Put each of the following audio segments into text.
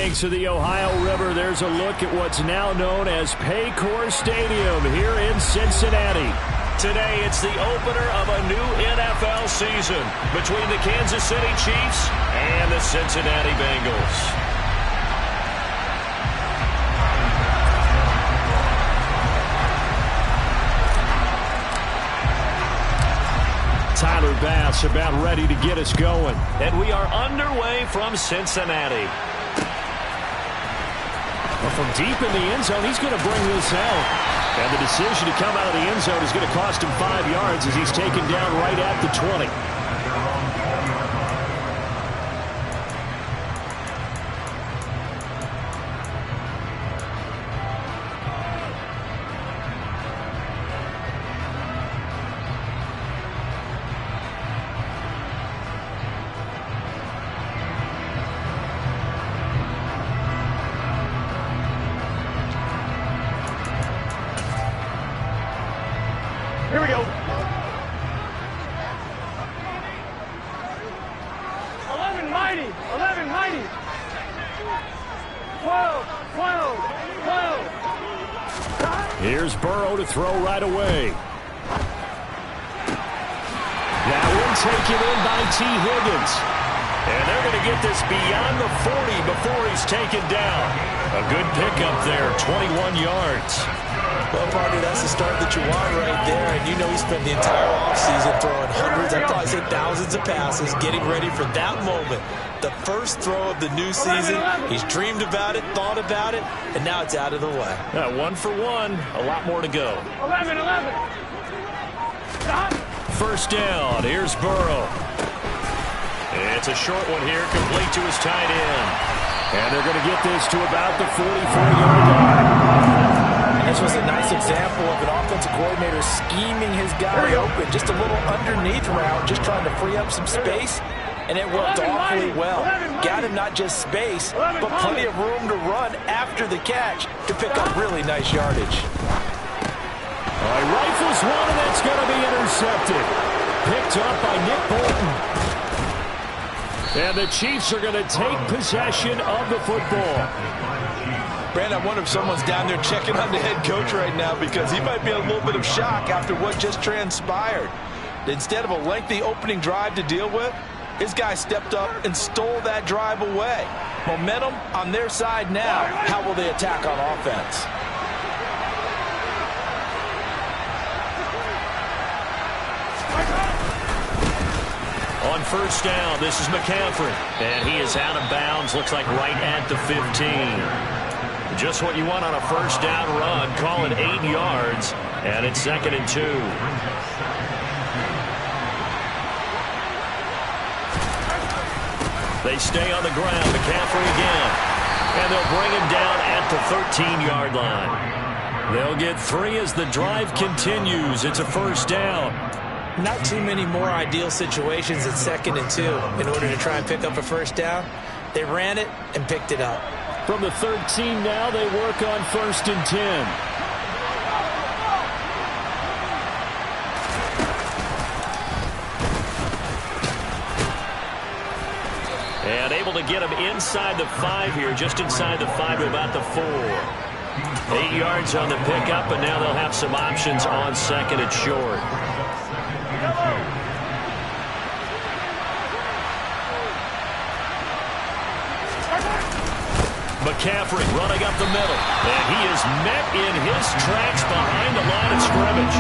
banks of the Ohio River, there's a look at what's now known as Paycor Stadium here in Cincinnati. Today, it's the opener of a new NFL season between the Kansas City Chiefs and the Cincinnati Bengals. Tyler Bass about ready to get us going. And we are underway from Cincinnati. Well, from deep in the end zone, he's going to bring this out. And the decision to come out of the end zone is going to cost him 5 yards as he's taken down right at the 20. Here we go. 11 mighty. 11 mighty. 12. 12. 12. Here's Burrow to throw right away. That one taken in by T. Higgins. And they're going to get this beyond the 40 before he's taken down. A good pickup there, 21 yards. Well, partner, that's the start that you want right there. And you know he spent the entire offseason throwing hundreds, I'd probably say thousands of passes, getting ready for that moment. The first throw of the new season. He's dreamed about it, thought about it, and now it's out of the way. 1 for 1, a lot more to go. 11. Stop. First down, here's Burrow. It's a short one here, complete to his tight end. And they're going to get this to about the 44-yard line. This was a nice example of an offensive coordinator scheming his guy open. Just a little underneath route, just trying to free up some space, and it worked awfully well. Got him not just space, but plenty of room to run after the catch to pick up really nice yardage. All right, rifles one, and that's going to be intercepted. Picked up by Nick Bolton. And the Chiefs are going to take possession of the football. Brandon, I wonder if someone's down there checking on the head coach right now because he might be in a little bit of shock after what just transpired. Instead of a lengthy opening drive to deal with, his guy stepped up and stole that drive away. Momentum on their side now. How will they attack on offense? On first down, this is McCaffrey. And he is out of bounds, looks like right at the 15. Just what you want on a first down run. Call it 8 yards, and it's 2nd and 2. They stay on the ground. McCaffrey again. And they'll bring him down at the 13-yard line. They'll get 3 as the drive continues. It's a first down. Not too many more ideal situations at 2nd and 2 in order to try and pick up a first down. They ran it and picked it up. From the 13 now, they work on 1st and 10. And able to get him inside the 5 here, just inside the 5 to about the 4. 8 yards on the pickup, and now they'll have some options on 2nd and short. McCaffrey running up the middle, and he is met in his tracks behind the line of scrimmage.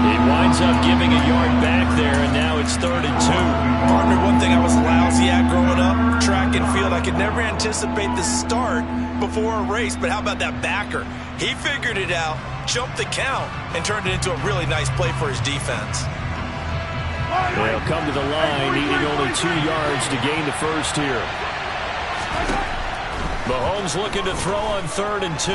He winds up giving a yard back there, and now it's 3rd and 2. Partner, one thing I was lousy at growing up, track and field. I could never anticipate the start before a race, but how about that backer? He figured it out, jumped the count, and turned it into a really nice play for his defense. They'll come to the line, needing only 2 yards to gain the first here. Mahomes looking to throw on 3rd and 2.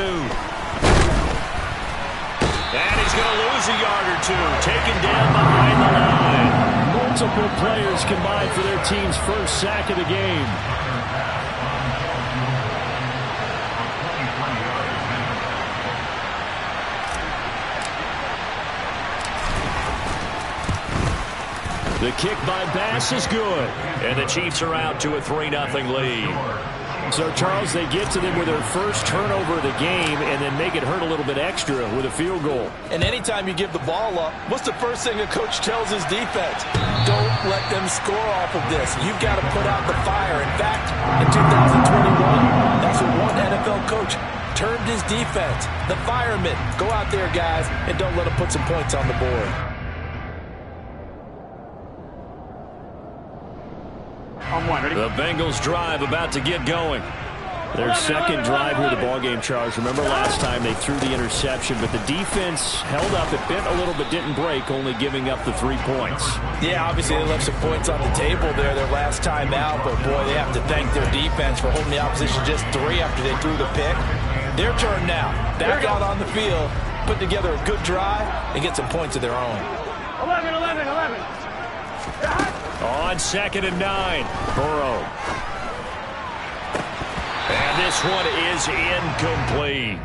And he's going to lose a yard or 2. Taken down behind the line. Multiple players combined for their team's first sack of the game. The kick by Bass is good. And the Chiefs are out to a 3-0 lead. So, Charles, they get to them with their first turnover of the game and then make it hurt a little bit extra with a field goal. And anytime you give the ball up, what's the first thing a coach tells his defense? Don't let them score off of this. You've got to put out the fire. In fact, in 2021, that's what one NFL coach termed his defense. The firemen. Go out there, guys, and don't let them put some points on the board. The Bengals drive about to get going. Their second drive here of the ballgame, Charles. Remember last time they threw the interception, but the defense held up. It bent a little but didn't break, only giving up the 3 points. Yeah, obviously they left some points on the table there their last time out, but boy, they have to thank their defense for holding the opposition just 3 after they threw the pick. Their turn now. Back out on the field, put together a good drive, and get some points of their own. 11. On 2nd and 9, Burrow. And this one is incomplete.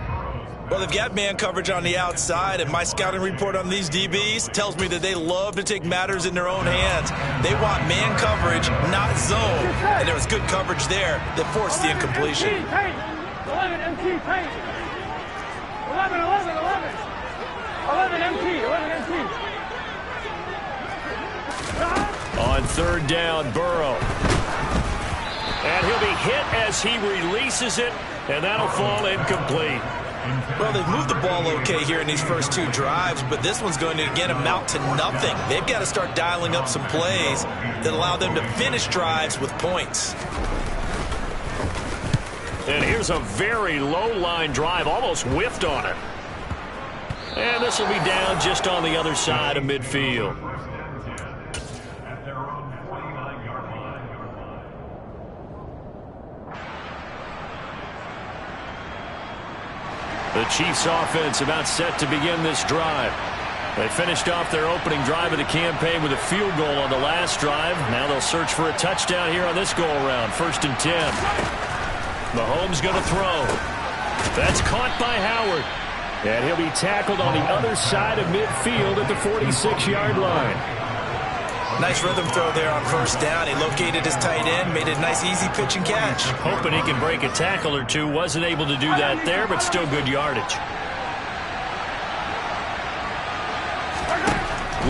Well, they've got man coverage on the outside, and my scouting report on these DBs tells me that they love to take matters in their own hands. They want man coverage, not zone. And there was good coverage there that forced the incompletion. 11 MT, paint. 11 MT. On 3rd down, Burrow. And he'll be hit as he releases it, and that'll fall incomplete. Well, they've moved the ball okay here in these first 2 drives, but this one's going to, again, amount to nothing. They've got to start dialing up some plays that allow them to finish drives with points. And here's a very low-line drive, almost whiffed on it. And this will be down just on the other side of midfield. The Chiefs offense about set to begin this drive. They finished off their opening drive of the campaign with a field goal on the last drive. Now they'll search for a touchdown here on this go-around. 1st and 10. Mahomes going to throw. That's caught by Howard. And he'll be tackled on the other side of midfield at the 46-yard line. Nice rhythm throw there on 1st down. He located his tight end, made a nice easy pitch and catch. Hoping he can break a tackle or two. Wasn't able to do that there, but still good yardage.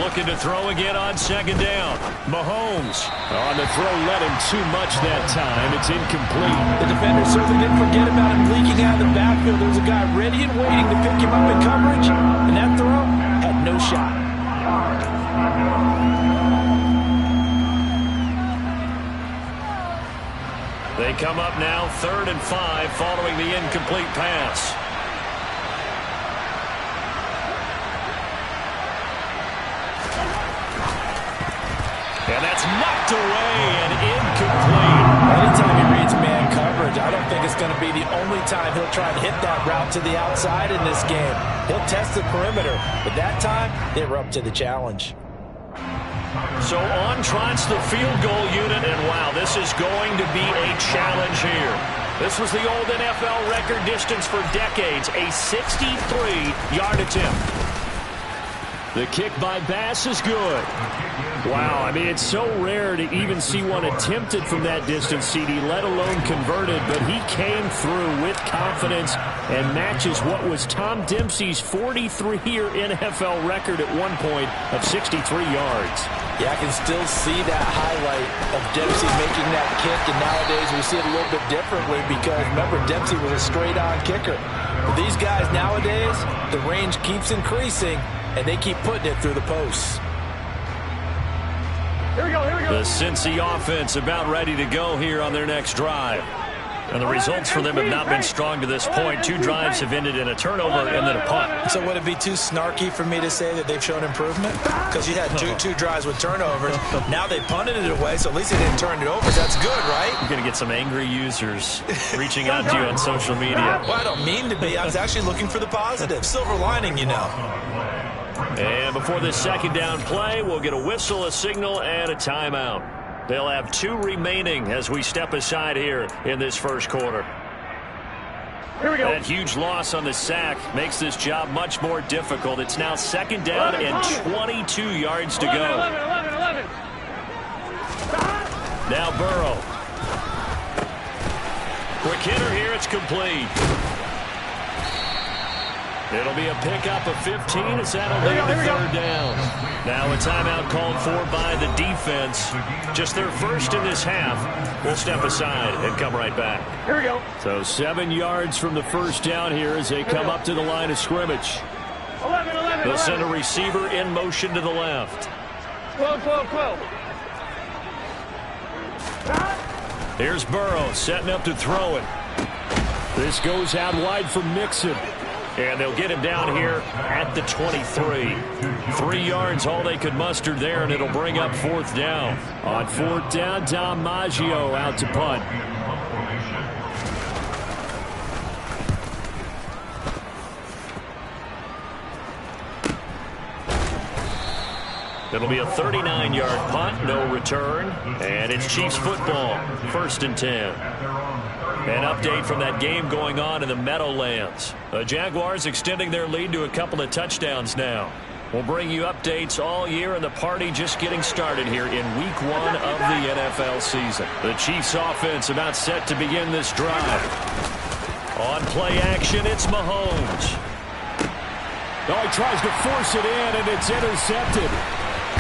Looking to throw again on 2nd down. Mahomes on the throw, led him too much that time. It's incomplete. The defender certainly didn't forget about him leaking out of the backfield. There was a guy ready and waiting to pick him up in coverage, and that throw had no shot. They come up now 3rd and 5 following the incomplete pass. And that's knocked away and incomplete. Anytime he reads man coverage, I don't think it's going to be the only time he'll try to hit that route to the outside in this game. He'll test the perimeter, but that time they were up to the challenge. So on trots the field goal unit, and wow, this is going to be a challenge here. This was the old NFL record distance for decades, a 63-yard attempt. The kick by Bass is good. Wow, I mean, it's so rare to even see one attempted from that distance, CD, let alone converted, but he came through with confidence and matches what was Tom Dempsey's 43-year NFL record at one point of 63 yards. Yeah, I can still see that highlight of Dempsey making that kick, and nowadays we see it a little bit differently because, remember, Dempsey was a straight-on kicker. But these guys nowadays, the range keeps increasing, and they keep putting it through the posts. Here we go. The Cincy offense about ready to go here on their next drive. And the results for them have not been strong to this point. 2 drives have ended in a turnover and then a punt. So would it be too snarky for me to say that they've shown improvement? Because you had two drives with turnovers. Now they punted it away, so at least they didn't turn it over. That's good, right? You're going to get some angry users reaching out to you on social media. Well, I don't mean to be. I was actually looking for the positive. Silver lining, you know. And before this 2nd down play, we'll get a whistle, a signal, and a timeout. They'll have 2 remaining as we step aside here in this first quarter. Here we go. That huge loss on the sack makes this job much more difficult. It's now 2nd down and 22 yards to go. 11. Now Burrow. Quick hitter here. It's complete. It'll be a pickup of 15 as that'll lead to third down. Now a timeout called for by the defense. Just their first in this half. We'll step aside and come right back. Here we go. So 7 yards from the first down here as they come up to the line of scrimmage. 11. They'll send a receiver in motion to the left. 12. Here's Burrow setting up to throw it. This goes out wide for Mixon. And they'll get him down here at the 23. 3 yards all they could muster there, and it'll bring up fourth down. On fourth down, Dom Maggio out to punt. It'll be a 39-yard punt, no return, and it's Chiefs football, 1st and 10. An update from that game going on in the Meadowlands. The Jaguars extending their lead to a couple of touchdowns now. We'll bring you updates all year, and the party just getting started here in Week 1 of the NFL season. The Chiefs offense about set to begin this drive. On play action, it's Mahomes. Oh, he tries to force it in, and it's intercepted.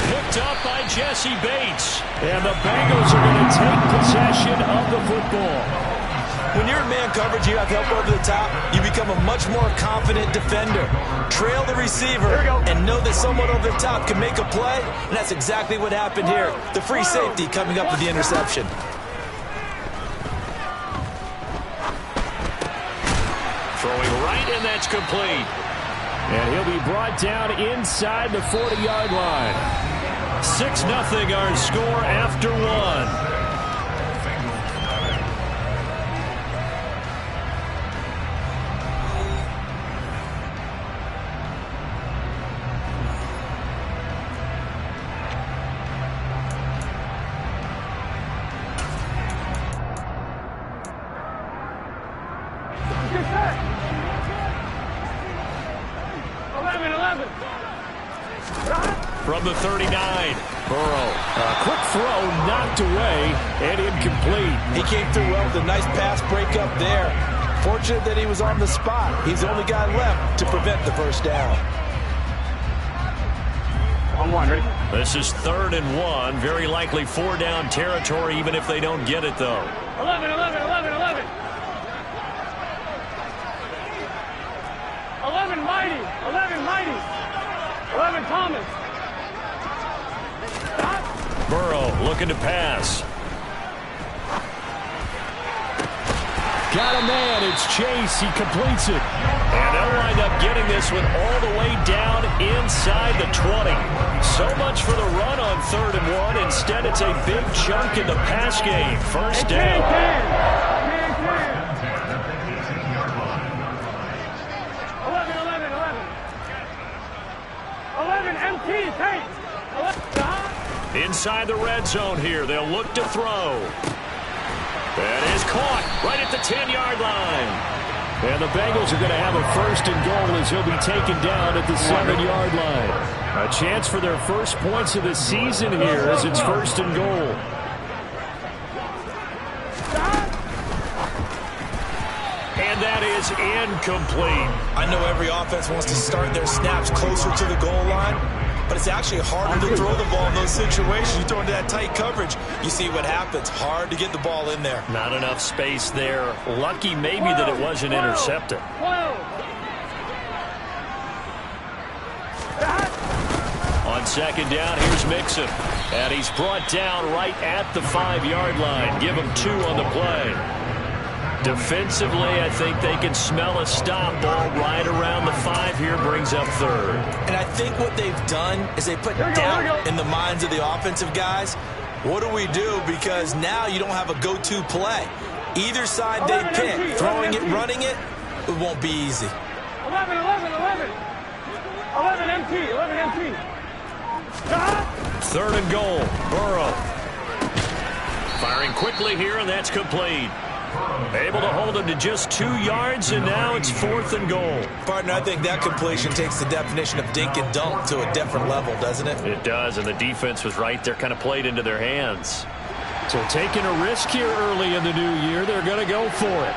Picked up by Jesse Bates. And the Bengals are going to take possession of the football. When you're in man coverage, you have help over the top, you become a much more confident defender. Trail the receiver and know that someone over the top can make a play, and that's exactly what happened here. The free safety coming up with the interception. Throwing right, and that's complete. And he'll be brought down inside the 40-yard line. 6-0 our score after one. From the 39, Burrow. A quick throw knocked away and incomplete. He came through well with a nice pass break up there. Fortunate that he was on the spot. He's the only guy left to prevent the first down. On one, ready? This is 3rd and 1. Very likely 4-down territory, even if they don't get it, though. 11. 11 mighty. 11 Thomas. Burrow looking to pass. Got a man. It's Chase. He completes it. And they'll wind up getting this one all the way down inside the 20. So much for the run on 3rd and 1. Instead, it's a big chunk in the pass game. First down. 11 MT, take. Inside the red zone here. They'll look to throw. That is caught right at the 10-yard line. And the Bengals are going to have a 1st and goal as he'll be taken down at the 7-yard line. A chance for their first points of the season here as it's 1st and goal. And that is incomplete. I know every offense wants to start their snaps closer to the goal line, but it's actually harder to throw the ball in those situations. You throw into that tight coverage, you see what happens. Hard to get the ball in there. Not enough space there. Lucky maybe that it wasn't intercepted. On 2nd down, here's Mixon. And he's brought down right at the 5-yard line. Give him 2 on the play. Defensively, I think they can smell a stop. Ball right around the 5 here, brings up 3rd. And I think what they've done is they put doubt in the minds of the offensive guys. What do we do? Because now you don't have a go-to play. Either side they pick, throwing it, running it, it won't be easy. 11 MT. 3rd and goal, Burrow. Firing quickly here, and that's complete. Able to hold him to just 2 yards, and now it's 4th and goal. Partner, I think that completion takes the definition of dink and dunk to a different level, doesn't it? It does, and the defense was right there, kind of played into their hands. So taking a risk here early in the new year, they're going to go for it.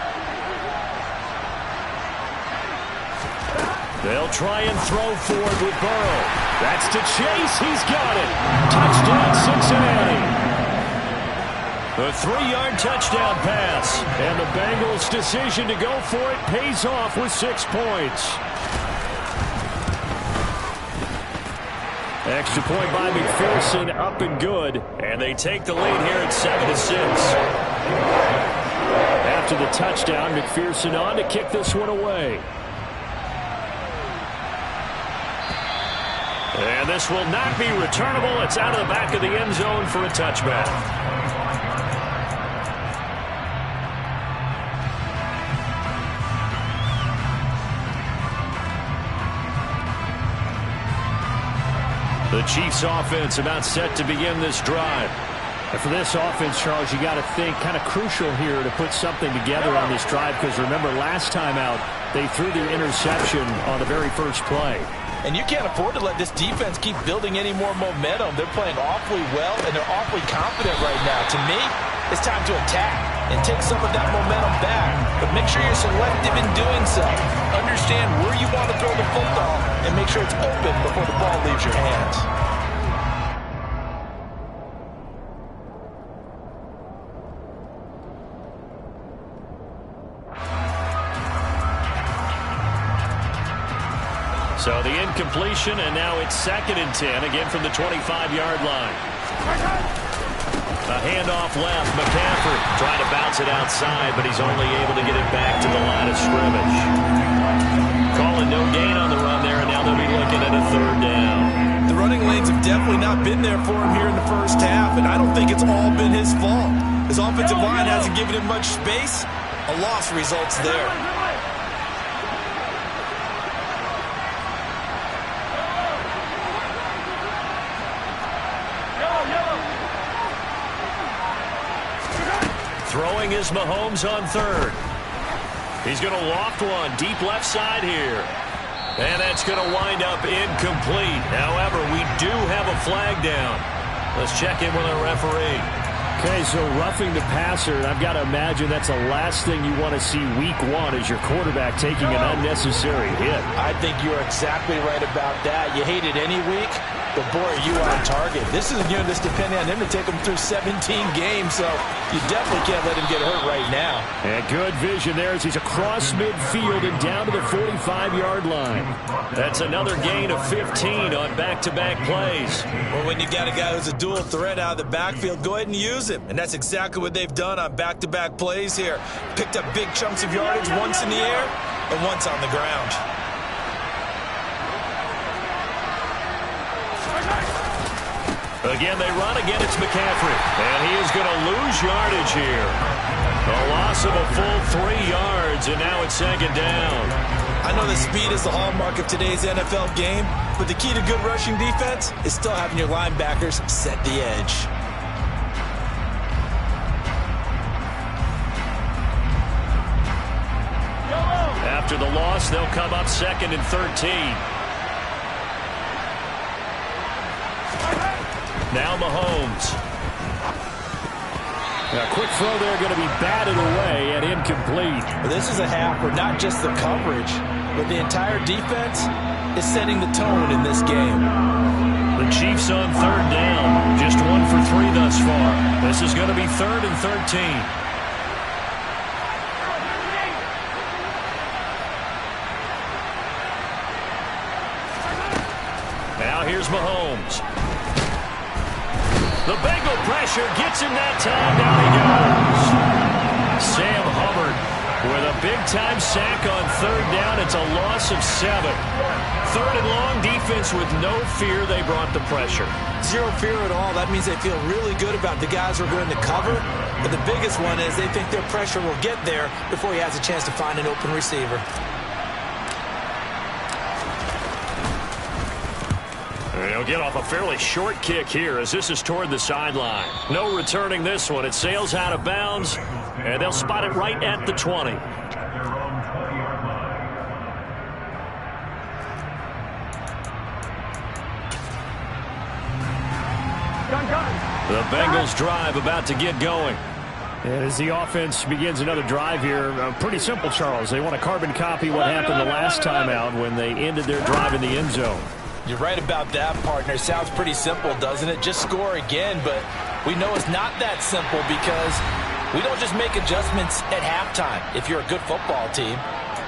They'll try and throw forward with Burrow. That's to Chase. He's got it. Touchdown, Cincinnati. A 3-yard touchdown pass. And the Bengals' decision to go for it pays off with 6 points. Extra point by McPherson, up and good. And they take the lead here at 7-6. After the touchdown, McPherson on to kick this one away. And this will not be returnable. It's out of the back of the end zone for a touchback. The Chiefs offense about set to begin this drive. And for this offense, Charles, you got to think kind of crucial here to put something together on this drive, because remember last time out they threw the interception on the very first play. And you can't afford to let this defense keep building any more momentum. They're playing awfully well, and they're awfully confident right now. To me, it's time to attack and take some of that momentum back. But make sure you're selective in doing so. Understand where you want to throw the football and make sure it's open before the ball leaves your hands. So the incompletion, and now it's 2nd and 10, again from the 25-yard line. A handoff left. McCaffrey trying to bounce it outside, but he's only able to get it back to the line of scrimmage. Calling no gain on the run there, and now they'll be looking at a 3rd down. The running lanes have definitely not been there for him here in the first half, and I don't think it's all been his fault. His offensive line hasn't given him much space. A loss results there. Throwing is Mahomes on 3rd. He's going to loft one deep left side here. And that's going to wind up incomplete. However, we do have a flag down. Let's check in with our referee. Okay, so roughing the passer, I've got to imagine that's the last thing you want to see week 1 as your quarterback taking an unnecessary hit. I think you're exactly right about that. You hate it any week, but boy, are you on target. This is a unit that's depending on him to take him through 17 games, so you definitely can't let him get hurt right now. And good vision there as he's across midfield and down to the 45-yard line. That's another gain of 15 on back-to-back plays. Well, when you got a guy who's a dual threat out of the backfield, go ahead and use him. And that's exactly what they've done on back-to-back plays here. Picked up big chunks of yardage, once in the air and once on the ground. Again, they run. Again, it's McCaffrey. And he is going to lose yardage here. A loss of a full 3 yards, and now it's 2nd down. I know that speed is the hallmark of today's NFL game, but the key to good rushing defense is still having your linebackers set the edge. After the loss, they'll come up 2nd and 13. Now Mahomes. A quick throw there going to be batted away and incomplete. Well, this is a half where not just the coverage, but the entire defense is setting the tone in this game. The Chiefs on 3rd down. Just 1 for 3 thus far. This is going to be 3rd and 13. Now here's Mahomes. The Bengal pressure gets him that time. Down he goes. Sam Hubbard with a big-time sack on 3rd down. It's a loss of 7. 3rd and long, defense with no fear. They brought the pressure. Zero fear at all. That means they feel really good about the guys who are going to cover. But the biggest one is they think their pressure will get there before he has a chance to find an open receiver. They'll get off a fairly short kick here as this is toward the sideline. No returning this one. It sails out of bounds, and they'll spot it right at the 20. The Bengals drive about to get going. And as the offense begins another drive here, pretty simple, Charles. They want to carbon copy what happened the last time out when they ended their drive in the end zone. You're right about that, partner. Sounds pretty simple, doesn't it? Just score again, but we know it's not that simple because we don't just make adjustments at halftime. If you're a good football team,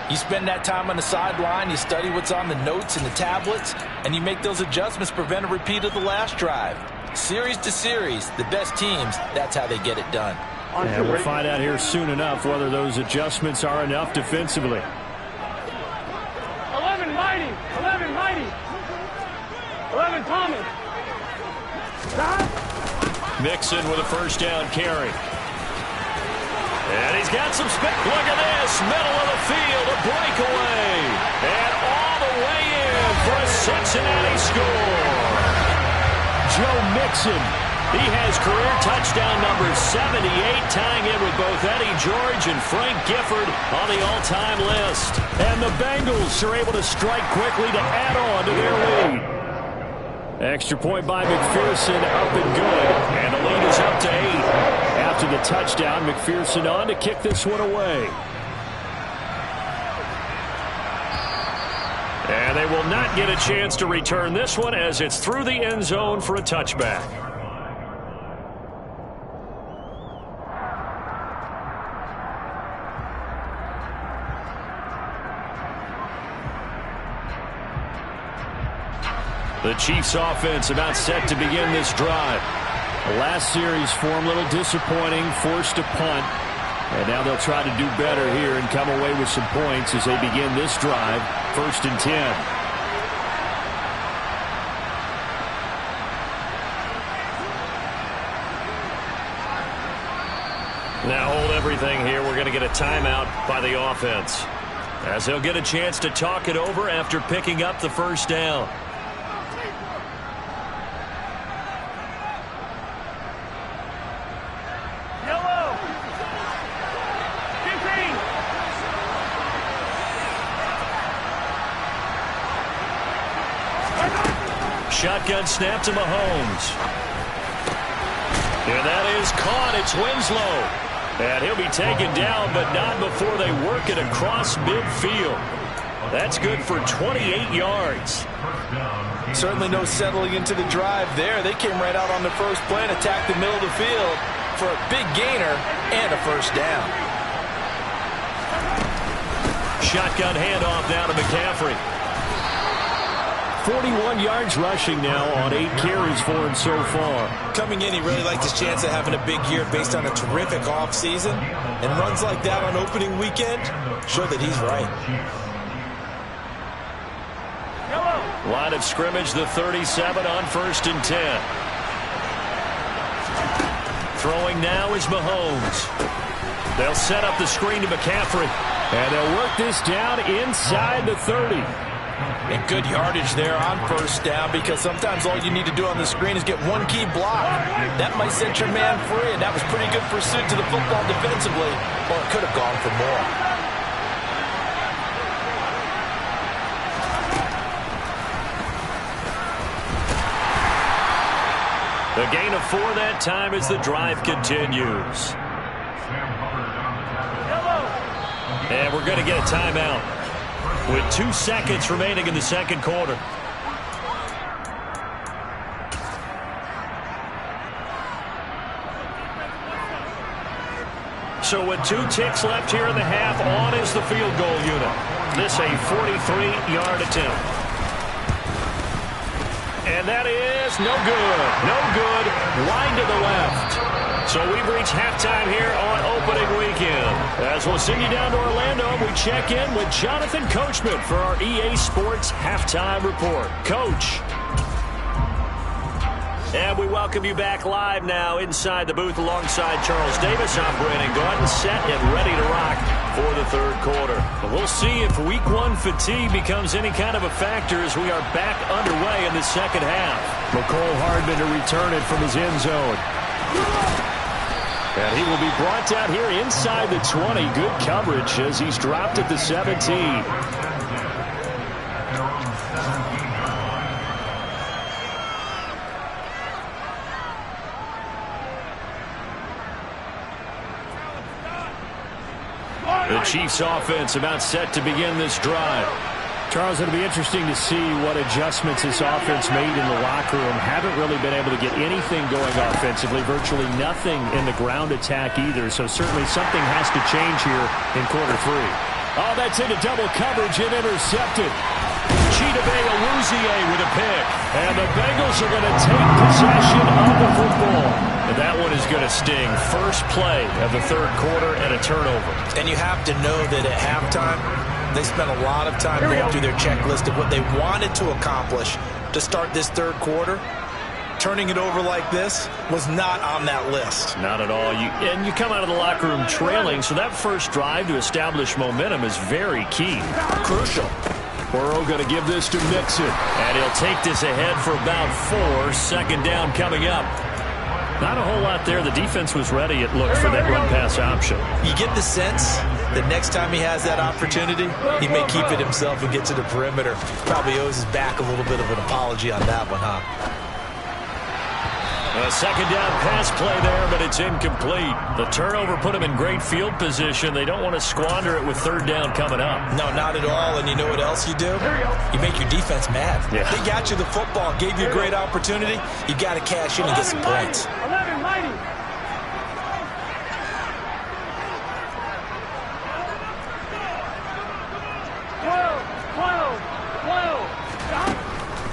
you spend that time on the sideline, you study what's on the notes and the tablets, and you make those adjustments to prevent a repeat of the last drive. Series to series, the best teams, that's how they get it done. And we'll find out here soon enough whether those adjustments are enough defensively. 11 Mighty. 11 Mighty. 11 Thomas. Stop. Mixon with a first down carry. And he's got some space. Look at this. Middle of the field. A breakaway. And all the way in for a Cincinnati score. Joe Mixon. He has career touchdown number 78, tying in with both Eddie George and Frank Gifford on the all-time list. And the Bengals are able to strike quickly to add on to their lead. Extra point by McPherson, up and good. And the lead is up to 8. After the touchdown, McPherson on to kick this one away. And they will not get a chance to return this one as it's through the end zone for a touchback. The Chiefs offense about set to begin this drive. The last series for them a little disappointing, forced a punt. And now they'll try to do better here and come away with some points as they begin this drive. 1st and 10. Now hold everything here. We're going to get a timeout by the offense, as they'll get a chance to talk it over after picking up the first down. Shotgun snap to Mahomes. And that is caught. It's Winslow. And he'll be taken down, but not before they work it across midfield. That's good for 28 yards. Certainly no settling into the drive there. They came right out on the first play and attacked the middle of the field for a big gainer and a first down. Shotgun handoff now to McCaffrey. 41 yards rushing now on 8 carries for him so far. Coming in, he really liked his chance of having a big year based on a terrific offseason. And runs like that on opening weekend show that he's right. Line of scrimmage, the 37 on 1st and 10. Throwing now is Mahomes. They'll set up the screen to McCaffrey. And they'll work this down inside the 30. And good yardage there on first down, because sometimes all you need to do on the screen is get one key block. That might set your man free, and that was pretty good pursuit to the football defensively, or it could have gone for more. The gain of 4 that time as the drive continues. And we're going to get a timeout with 2 seconds remaining in the second quarter. So with 2 ticks left here in the half, on is the field goal unit. This a 43-yard attempt. And that is no good. No good. Line to the left. So we've reached halftime here on opening weekend. As we'll send you down to Orlando, we check in with Jonathan Coachman for our EA Sports Halftime Report. Coach. And we welcome you back live now inside the booth alongside Charles Davis. I'm Brandon Gordon, set and ready to rock for the third quarter. But we'll see if week 1 fatigue becomes any kind of a factor as we are back underway in the second half. McCole Hardman to return it from his end zone. And he will be brought down here inside the 20. Good coverage as he's dropped at the 17. The Chiefs offense about set to begin this drive. Charles, it'll be interesting to see what adjustments this offense made in the locker room. Haven't really been able to get anything going offensively, virtually nothing in the ground attack either, so certainly something has to change here in quarter three. Oh, that's into double coverage and intercepted. Chidobe Awuzie with a pick. And the Bengals are going to take possession of the football. And that one is going to sting. First play of the third quarter and a turnover. And you have to know that at halftime, they spent a lot of time going through their checklist of what they wanted to accomplish to start this third quarter. Turning it over like this was not on that list. Not at all. And you come out of the locker room trailing, so that first drive to establish momentum is very key. Crucial. Burrow going to give this to Mixon. And he'll take this ahead for about 4. Second down coming up. Not a whole lot there. The defense was ready, it looked, for that run-pass option. You get the sense that next time he has that opportunity, he may keep it himself and get to the perimeter. Probably owes his back a little bit of an apology on that one, huh? A second down pass play there, but it's incomplete. The turnover put him in great field position. They don't want to squander it with third down coming up. No, not at all. And you know what else you do? You make your defense mad. Yeah. They got you the football, gave you a great opportunity. You got to cash in and get some points. 11 mighty.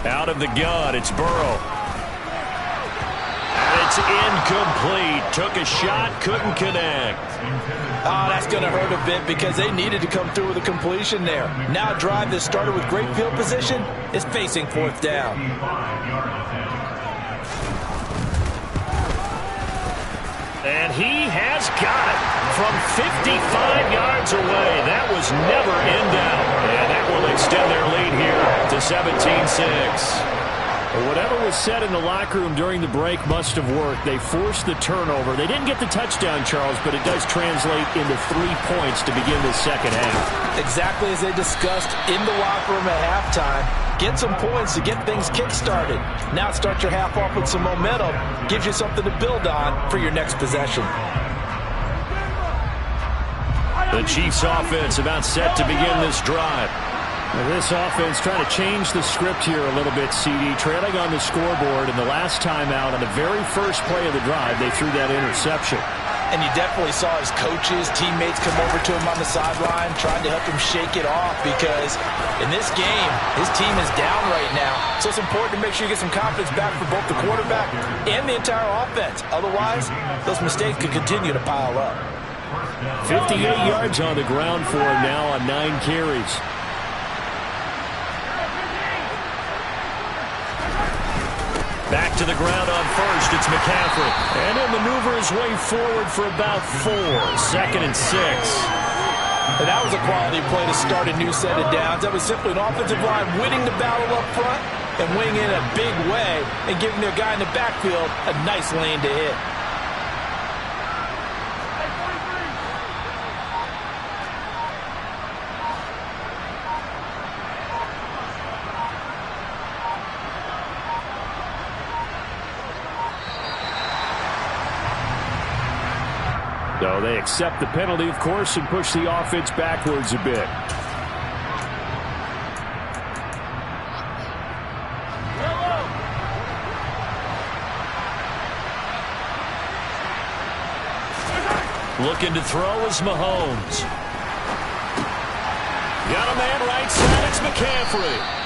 Out of the gun, it's Burrow. It's incomplete. Took a shot, couldn't connect. Oh, that's going to hurt a bit because they needed to come through with a completion there. Now a drive that started with great field position is facing fourth down. And he has got it from 55 yards away. That was never in doubt. And that will extend their lead here to 17-6. Whatever was said in the locker room during the break must have worked. They forced the turnover. They didn't get the touchdown, Charles, but it does translate into 3 points to begin the second half. Exactly as they discussed in the locker room at halftime. Get some points to get things kick-started. Now start your half off with some momentum. Gives you something to build on for your next possession. The Chiefs offense about set to begin this drive. Now this offense trying to change the script here a little bit, CD. Trailing on the scoreboard, and the last time out on the very first play of the drive, they threw that interception. And you definitely saw his coaches, teammates come over to him on the sideline, trying to help him shake it off because in this game, his team is down right now. So it's important to make sure you get some confidence back for both the quarterback and the entire offense. Otherwise, those mistakes could continue to pile up. 58 yards on the ground for him now on 9 carries. Back to the ground on first, it's McCaffrey. And he'll maneuver his way forward for about 4. Second and 6. And that was a quality play to start a new set of downs. That was simply an offensive line winning the battle up front and winning in a big way and giving their guy in the backfield a nice lane to hit. So they accept the penalty, of course, and push the offense backwards a bit. Looking to throw is Mahomes. Got a man right side, it's McCaffrey.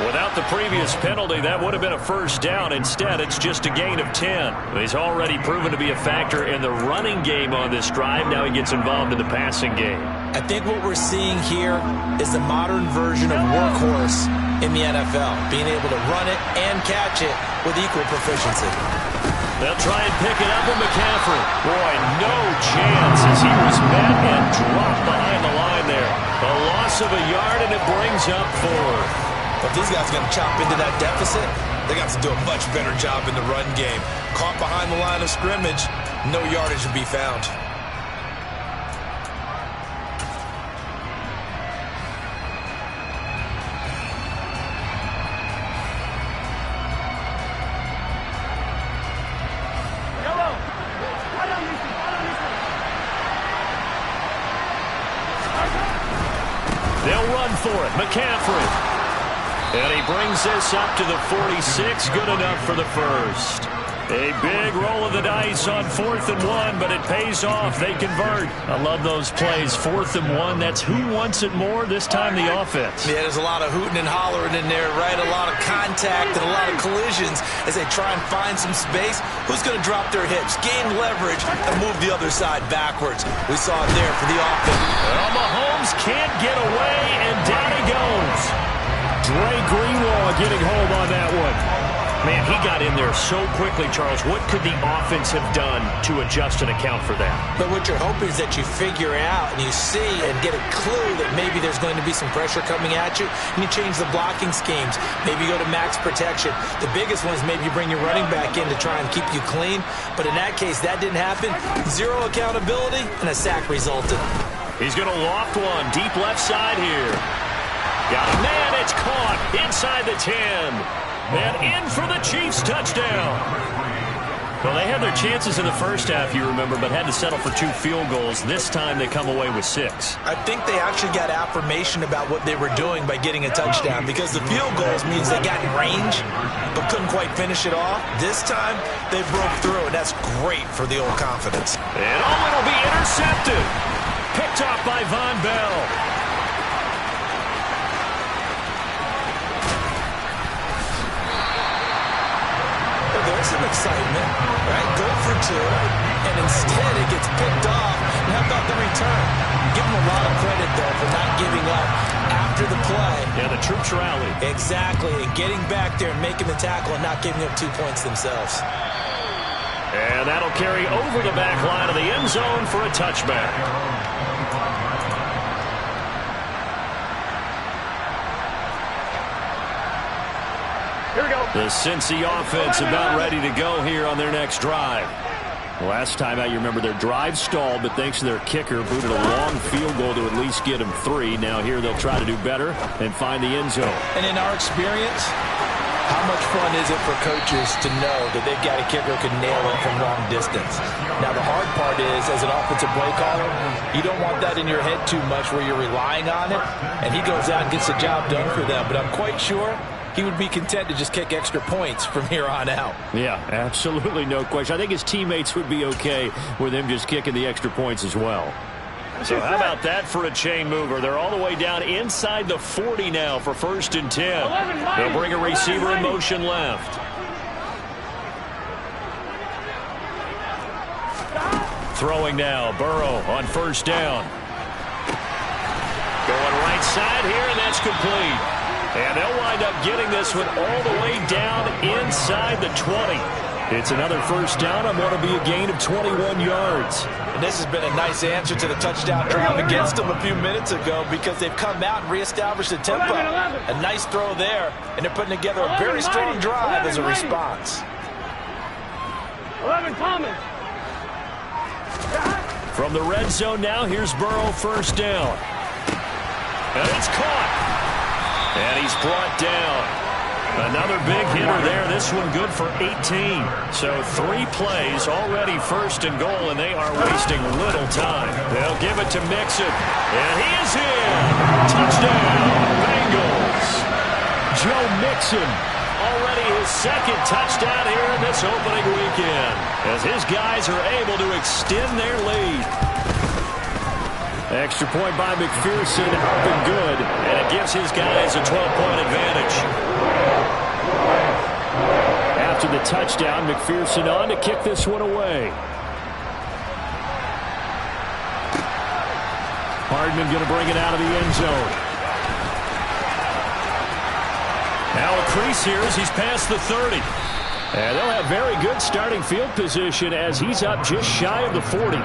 Without the previous penalty, that would have been a first down. Instead, it's just a gain of 10. He's already proven to be a factor in the running game on this drive. Now he gets involved in the passing game. I think what we're seeing here is the modern version of workhorse in the NFL, being able to run it and catch it with equal proficiency. They'll try and pick it up with McCaffrey. Boy, no chance as he was met and dropped behind the line there. A loss of a yard, and it brings up 4. If these guys are going to chop into that deficit, they got to do a much better job in the run game. Caught behind the line of scrimmage, no yardage to be found. for it. McCaffrey. And he brings this up to the 46. Good enough for the first. A big roll of the dice on 4th and 1, but it pays off. They convert. I love those plays. 4th and 1. That's who wants it more. This time the offense. Yeah, there's a lot of hooting and hollering in there, right? A lot of contact and a lot of collisions as they try and find some space. Who's going to drop their hips, gain leverage, and move the other side backwards? We saw it there for the offense. Well, Mahomes can't get away, and down he goes. Dre Greenlaw getting home on that one. Man, he got in there so quickly, Charles. What could the offense have done to adjust and account for that? But what you're hoping is that you figure out and you see and get a clue that maybe there's going to be some pressure coming at you, and you change the blocking schemes. Maybe you go to max protection. The biggest one is maybe you bring your running back in to try and keep you clean. But in that case, that didn't happen. Zero accountability, and a sack resulted. He's going to loft one deep left side here. Got a man. It's caught inside the 10. And in for the Chiefs touchdown. Well, they had their chances in the first half, you remember, but had to settle for 2 field goals. This time they come away with 6. I think they actually got affirmation about what they were doing by getting a touchdown, because the field goals means they got in range but couldn't quite finish it off. This time they broke through, and that's great for the old confidence. And it'll be intercepted. Picked off by Von Bell. There's some excitement, right? Go for 2, and instead it gets picked off. And how about the return? Give them a lot of credit, though, for not giving up after the play. Yeah, the troops rallied. Exactly, and getting back there and making the tackle and not giving up 2 points themselves. And that'll carry over the back line of the end zone for a touchback. Here we go. The Cincy offense about ready to go here on their next drive. Last time out, you remember their drive stalled, but thanks to their kicker, booted a long field goal to at least get them 3. Now here they'll try to do better and find the end zone. And in our experience, how much fun is it for coaches to know that they've got a kicker who can nail it from long distance? Now, the hard part is, as an offensive play caller, you don't want that in your head too much where you're relying on it, and he goes out and gets the job done for them. But I'm quite sure he would be content to just kick extra points from here on out. Yeah, absolutely no question. I think his teammates would be okay with him just kicking the extra points as well. So how about that for a chain mover? They're all the way down inside the 40 now for 1st and 10. They'll bring a receiver in motion left. Throwing now, Burrow on 1st down. Going right side here, and that's complete. And they'll wind up getting this one all the way down inside the 20. It's another 1st down on what will be a gain of 21 yards. And this has been a nice answer to the touchdown drive against them a few minutes ago, because they've come out and reestablished the tempo. A nice throw there, and they're putting together a very strong drive as a response. 11 Thomas. From the red zone now, here's Burrow 1st down. And it's caught. And he's brought down. Another big hitter there. This one good for 18. So 3 plays already 1st and goal, and they are wasting little time. They'll give it to Mixon. And he is in. Touchdown, Bengals. Joe Mixon. Already his 2nd touchdown here in this opening weekend, as his guys are able to extend their lead. Extra point by McPherson, up and good, and it gives his guys a 12-point advantage. After the touchdown, McPherson on to kick this one away. Hardman going to bring it out of the end zone. Now a crease here as he's past the 30. And they'll have very good starting field position as he's up just shy of the 40.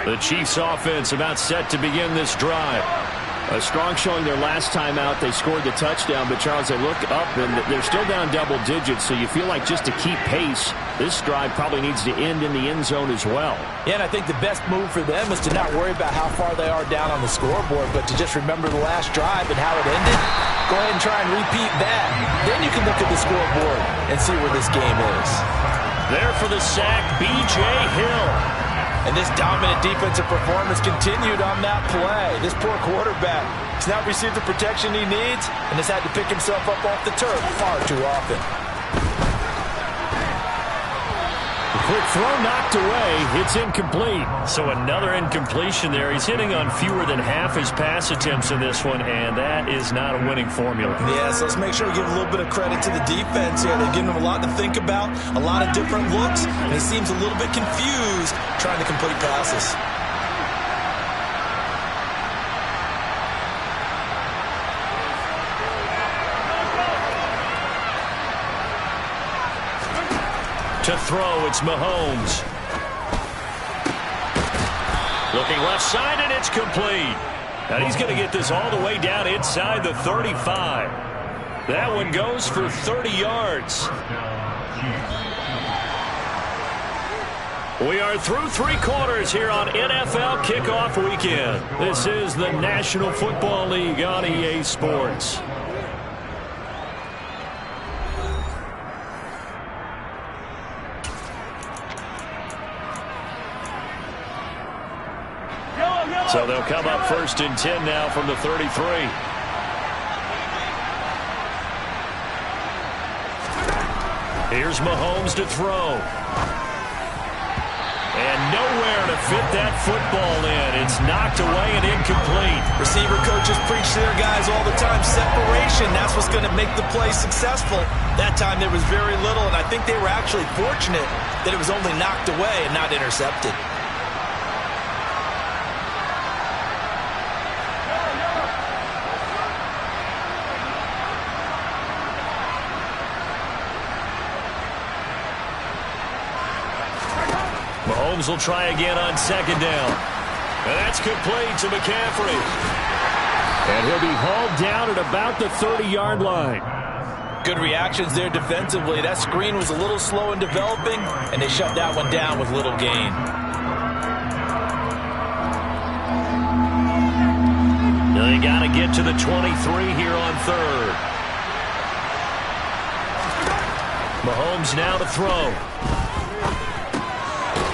The Chiefs offense about set to begin this drive. A strong showing their last time out. They scored the touchdown, but Charles, they look up and they're still down double digits, so you feel like just to keep pace, this drive probably needs to end in the end zone as well. Yeah, and I think the best move for them is to not worry about how far they are down on the scoreboard, but to just remember the last drive and how it ended. Go ahead and try and repeat that. Then you can look at the scoreboard and see where this game is. There for the sack, B.J. Hill. And this dominant defensive performance continued on that play. This poor quarterback has not received the protection he needs and has had to pick himself up off the turf far too often. Quick throw knocked away. It's incomplete. So another incompletion there. He's hitting on fewer than half his pass attempts in this one, and that is not a winning formula. Yeah, so let's make sure we give a little bit of credit to the defense here. They've given him a lot to think about, a lot of different looks, and he seems a little bit confused trying to complete passes. To throw, it's Mahomes. Looking left side, and it's complete. And he's going to get this all the way down inside the 35. That one goes for 30 yards. We are through 3 quarters here on NFL Kickoff Weekend. This is the National Football League on EA Sports. So they'll come up 1st and 10 now from the 33. Here's Mahomes to throw. And nowhere to fit that football in. It's knocked away and incomplete. Receiver coaches preach to their guys all the time. Separation, that's what's going to make the play successful. That time there was very little, and I think they were actually fortunate that it was only knocked away and not intercepted. Mahomes will try again on 2nd down. And that's complete to McCaffrey. And he'll be hauled down at about the 30-yard line. Good reactions there defensively. That screen was a little slow in developing, and they shut that one down with little gain. They got to get to the 23 here on 3rd. Mahomes now to throw.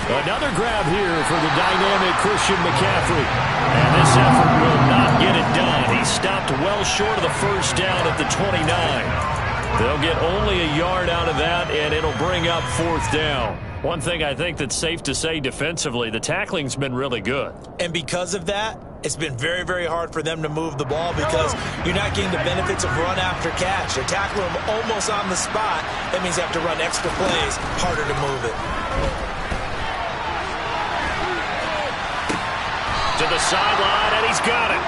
Another grab here for the dynamic Christian McCaffrey. And this effort will not get it done. He stopped well short of the 1st down at the 29. They'll get only a yard out of that, and it'll bring up 4th down. One thing I think that's safe to say defensively, the tackling's been really good. And because of that, it's been very, very hard for them to move the ball because you're not getting the benefits of run after catch. They're tackling them almost on the spot. That means they have to run extra plays, harder to move it. To the sideline, and he's got it.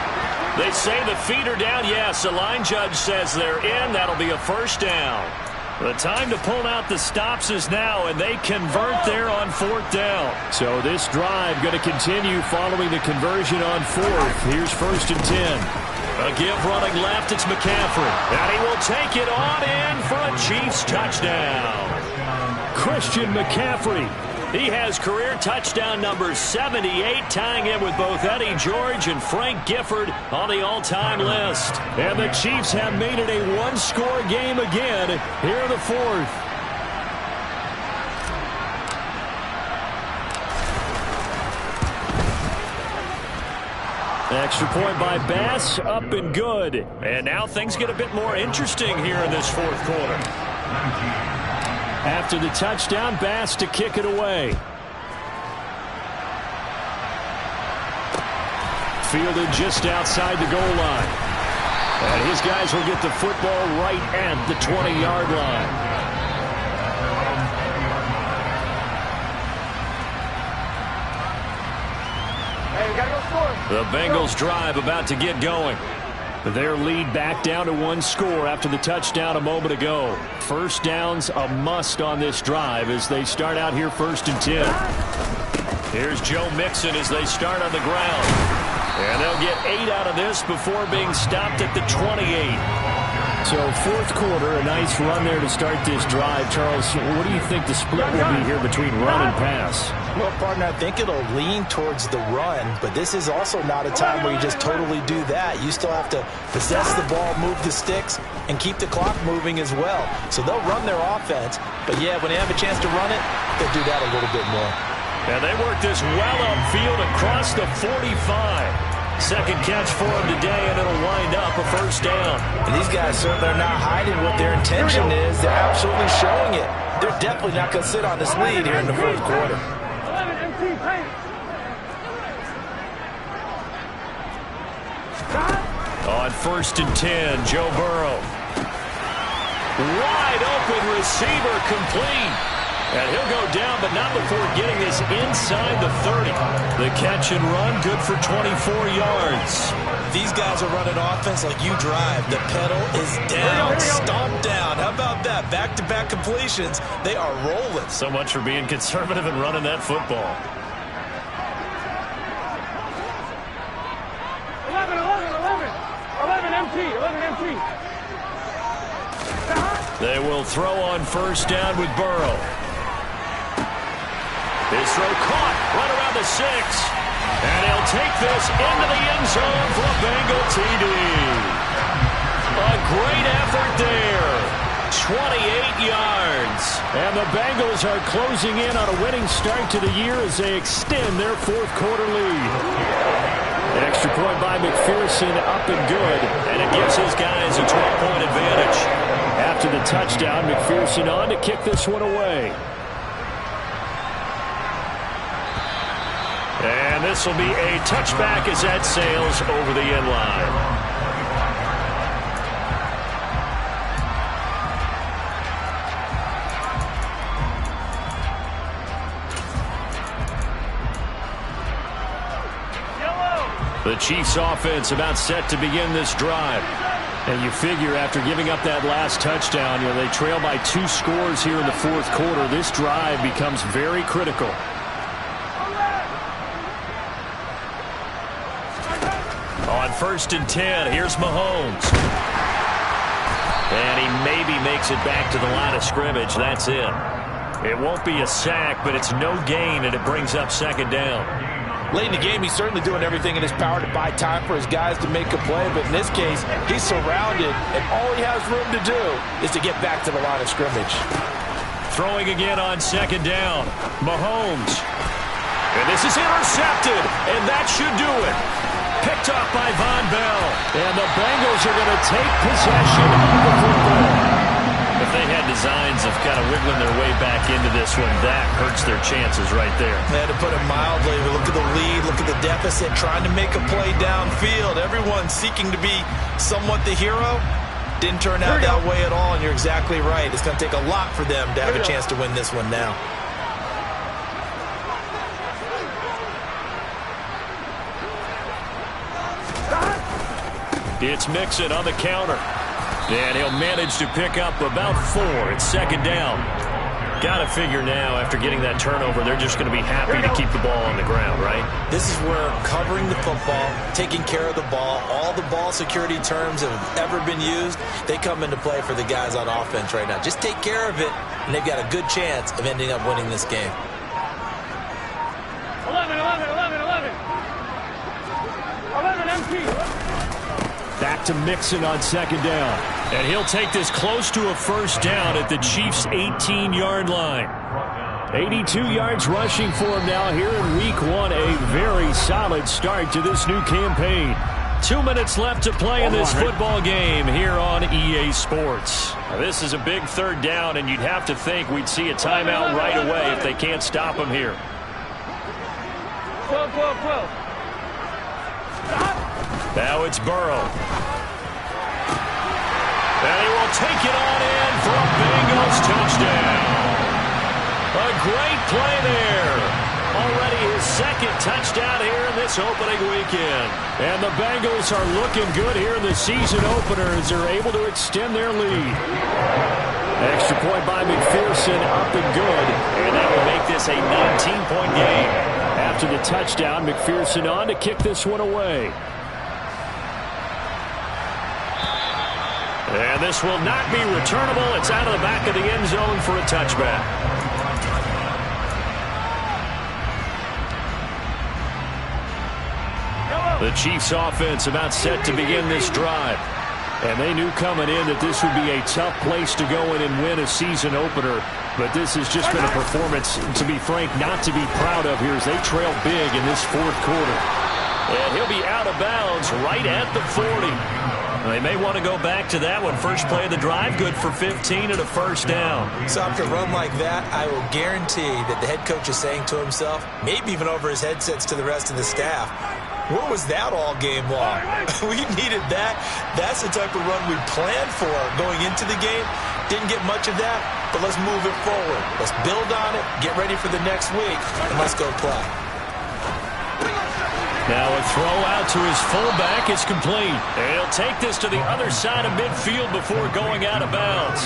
They say the feet are down. Yes, the line judge says they're in. That'll be a 1st down. The time to pull out the stops is now, and they convert there on 4th down. So this drive going to continue following the conversion on 4th. Here's 1st and 10. A give running left, it's McCaffrey. And he will take it on in for a Chiefs touchdown. Christian McCaffrey. He has career touchdown number 78, tying him with both Eddie George and Frank Gifford on the all-time list. And the Chiefs have made it a one-score game again here in the 4th. Extra point by Bass, up and good. And now things get a bit more interesting here in this 4th quarter. After the touchdown, Bass to kick it away. Fielded just outside the goal line. And his guys will get the football right at the 20-yard line. Hey, we gotta go score. The Bengals drive about to get going. Their lead back down to 1 score after the touchdown a moment ago. 1st down's a must on this drive as they start out here 1st and 10. Here's Joe Mixon as they start on the ground. And they'll get 8 out of this before being stopped at the 28. So fourth quarter, a nice run there to start this drive. Charles, what do you think the split will be here between run and pass? Well, partner, I think it'll lean towards the run, but this is also not a time where you just totally do that. You still have to possess the ball, move the sticks, and keep the clock moving as well. So they'll run their offense, but yeah, when they have a chance to run it, they'll do that a little bit more. And they work this well upfield across the 45. Second catch for him today, and it'll wind up a first down. And these guys certainly are not hiding what their intention is. They're absolutely showing it. They're definitely not going to sit on this lead here in the fourth quarter. On 1st and 10, Joe Burrow. Wide open receiver, complete. And he'll go down, but not before getting this inside the 30. The catch and run, good for 24 yards. These guys are running offense like you drive. The pedal is down, stomped down. How about that? Back-to-back completions. They are rolling. So much for being conservative and running that football. 11 empty. They will throw on first down with Burrow. His throw caught right around the 6. And he'll take this into the end zone for a Bengal TD. A great effort there. 28 yards. And the Bengals are closing in on a winning start to the year as they extend their fourth quarter lead. An extra point by McPherson, up and good. And it gives his guys a 12-point advantage. After the touchdown, McPherson on to kick this one away. And this will be a touchback as that sails over the end line. The Chiefs offense about set to begin this drive. And you figure after giving up that last touchdown, they trail by 2 scores here in the fourth quarter. This drive becomes very critical. On 1st and 10, here's Mahomes. And he maybe makes it back to the line of scrimmage. That's it. It won't be a sack, but it's no gain, and it brings up second down. Late in the game, he's certainly doing everything in his power to buy time for his guys to make a play. But in this case, he's surrounded, and all he has room to do is to get back to the line of scrimmage. Throwing again on second down. Mahomes. And this is intercepted, and that should do it. Picked up by Von Bell. And the Bengals are going to take possession of the football. If they had designs of kind of wiggling their way back into this one, that hurts their chances right there. They had to put it mildly. Look at the lead, look at the deficit, trying to make a play downfield. Everyone seeking to be somewhat the hero. Didn't turn out that way at all, and you're exactly right. It's going to take a lot for them to have a chance to win this one now. It's Mixon on the counter. And he'll manage to pick up about 4. It's second down. Got to figure now, after getting that turnover, they're just going to be happy to keep the ball on the ground, right? This is where covering the football, taking care of the ball, all the ball security terms that have ever been used, they come into play for the guys on offense right now. Just take care of it, and they've got a good chance of ending up winning this game. 11 empty. Back to Mixon on second down. And he'll take this close to a first down at the Chiefs' 18-yard line. 82 yards rushing for him now here in week 1. A very solid start to this new campaign. 2 minutes left to play in this football game here on EA Sports. Now, this is a big third down, and you'd have to think we'd see a timeout right away if they can't stop him here. 12. Now it's Burrow. And he will take it on in for a Bengals touchdown. A great play there. Already his second touchdown here in this opening weekend. And the Bengals are looking good here in the season opener as they're able to extend their lead. Extra point by McPherson, up and good. And that will make this a 19-point game. After the touchdown, McPherson on to kick this one away. And this will not be returnable. It's out of the back of the end zone for a touchback. The Chiefs offense about set to begin this drive. And they knew coming in that this would be a tough place to go in and win a season opener. But this has just been a performance, to be frank, not to be proud of here as they trail big in this fourth quarter. And he'll be out of bounds right at the 40. They may want to go back to that one. First play of the drive, good for 15 and a first down. So after a run like that, I will guarantee that the head coach is saying to himself, maybe even over his headsets to the rest of the staff, where was that all game long? We needed that. That's the type of run we planned for going into the game. Didn't get much of that, but let's move it forward. Let's build on it, get ready for the next week, and let's go play. Now a throw out to his fullback is complete. And he'll take this to the other side of midfield before going out of bounds.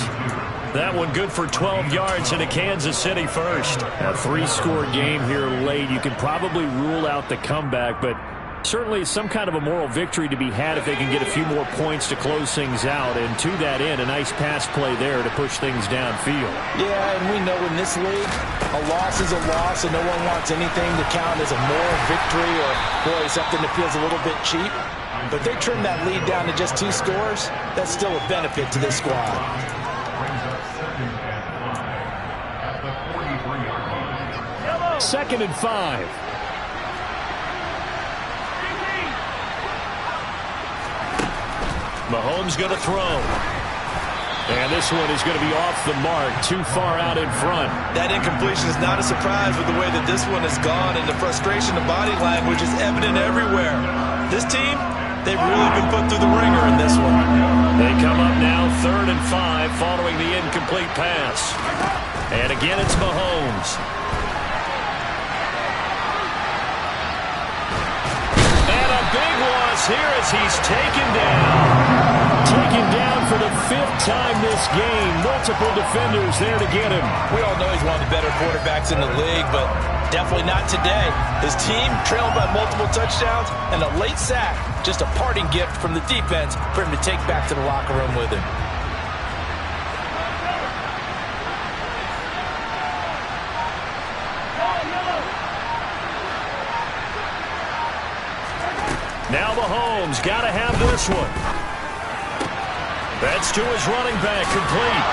That one good for 12 yards into Kansas City first. A 3-score game here late. You can probably rule out the comeback, but certainly some kind of a moral victory to be had if they can get a few more points to close things out. And to that end, a nice pass play there to push things downfield. Yeah, and we know in this league, a loss is a loss, and no one wants anything to count as a moral victory or, boy, something that feels a little bit cheap. But they trim that lead down to just 2 scores. That's still a benefit to this squad. Second and 5. Mahomes going to throw. And this one is going to be off the mark, too far out in front. That incompletion is not a surprise with the way that this one has gone, and the frustration of body language is evident everywhere. This team, they've really been put through the ringer in this one. They come up now, 3rd and 5, following the incomplete pass. And again, it's Mahomes. And a big loss here as he's taken down. Taken down for the 5th time this game. Multiple defenders there to get him. We all know he's one of the better quarterbacks in the league, but definitely not today. His team trailed by multiple touchdowns and a late sack. Just a parting gift from the defense for him to take back to the locker room with him. Now Mahomes got to have this one. That's to his running back, complete.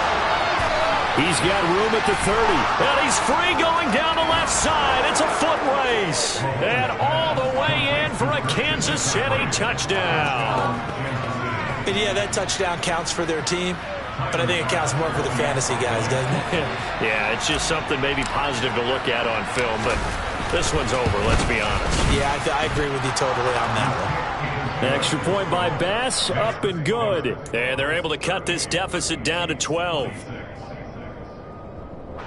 He's got room at the 30. And he's free going down the left side. It's a foot race. And all the way in for a Kansas City touchdown. And yeah, that touchdown counts for their team, but I think it counts more for the fantasy guys, doesn't it? Yeah, it's just something maybe positive to look at on film, but this one's over, let's be honest. Yeah, I agree with you totally on that one. Extra point by Bass, up and good. And they're able to cut this deficit down to 12.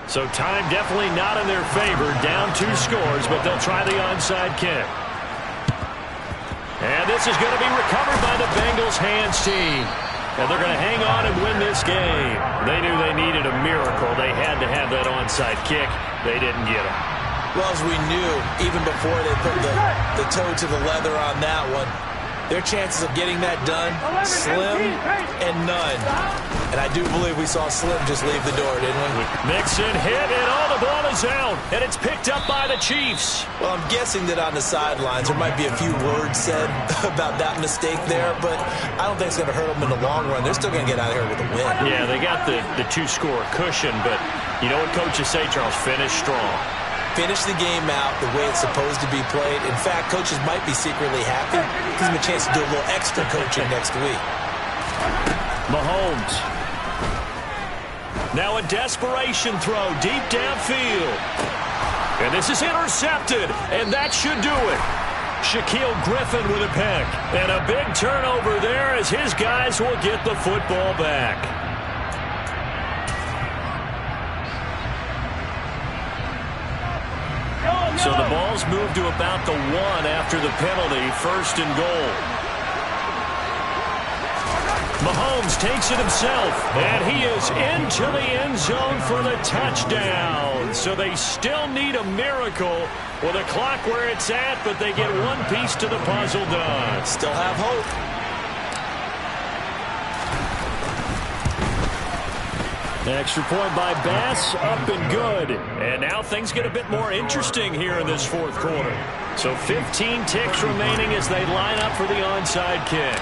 So time definitely not in their favor. Down 2 scores, but they'll try the onside kick. And this is going to be recovered by the Bengals hands team. And they're going to hang on and win this game. They knew they needed a miracle. They had to have that onside kick. They didn't get it. Well, as we knew, even before they put the toe to the leather on that one, their chances of getting that done, slim and none. And I do believe we saw Slim just leave the door, didn't we? Mixon hit, and the ball is out. And it's picked up by the Chiefs. Well, I'm guessing that on the sidelines there might be a few words said about that mistake there, but I don't think it's going to hurt them in the long run. They're still going to get out of here with a win. Yeah, they got the 2-score cushion, but you know what coaches say, Charles? Finish strong. Finish the game out the way it's supposed to be played. In fact, coaches might be secretly happy. Gives them a chance to do a little extra coaching next week. Mahomes. Now a desperation throw deep downfield. And this is intercepted, and that should do it. Shaquille Griffin with a pick. And a big turnover there as his guys will get the football back. So the ball's moved to about the 1 after the penalty, 1st and goal. Mahomes takes it himself, and he is into the end zone for the touchdown. So they still need a miracle with a clock where it's at, but they get one piece to the puzzle done. Still have hope. Extra point by Bass, up and good. And now things get a bit more interesting here in this fourth quarter. So 15 ticks remaining as they line up for the onside kick.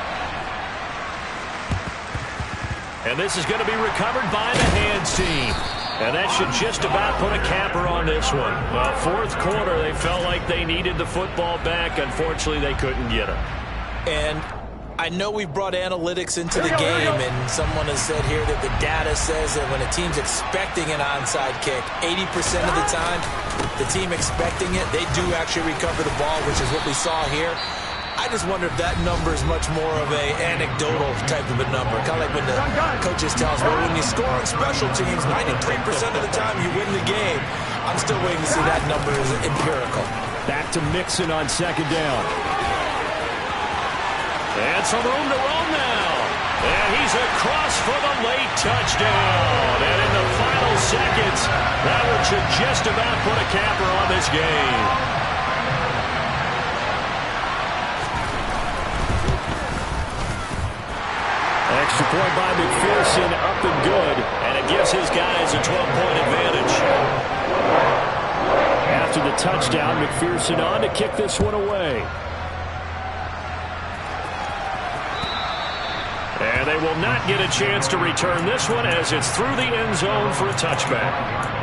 And this is going to be recovered by the hands team. And that should just about put a capper on this one. Well, fourth quarter, they felt like they needed the football back. Unfortunately, they couldn't get it. And I know we brought analytics into the game, and someone has said here that the data says that when a team's expecting an onside kick, 80% of the time, the team expecting it, they do actually recover the ball, which is what we saw here. I just wonder if that number is much more of a anecdotal type of a number. Kind of like when the coaches tell us, well, when you score on special teams, 93% of the time you win the game. I'm still waiting to see that number is empirical. Back to Mixon on second down. And some room to roam now. And he's across for the late touchdown. And in the final seconds, that one should just about put a capper on this game. Extra point by McPherson, up and good. And it gives his guys a 12-point advantage. After the touchdown, McPherson on to kick this one away. And they will not get a chance to return this one as it's through the end zone for a touchback.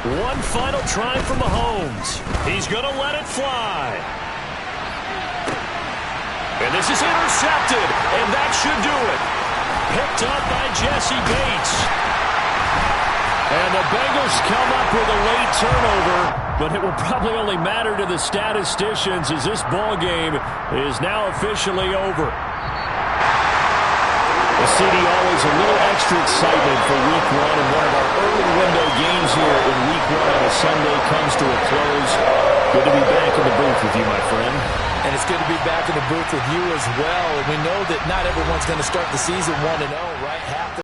One final try from Mahomes. He's going to let it fly. And this is intercepted, and that should do it. Picked up by Jesse Bates. And the Bengals come up with a late turnover, but it will probably only matter to the statisticians as this ball game is now officially over. The CD always a little extra excitement for week one, and one of our early window games here in week one on a Sunday comes to a close. Good to be back in the booth with you, my friend. And it's good to be back in the booth with you as well. We know that not everyone's going to start the season 1-0, right?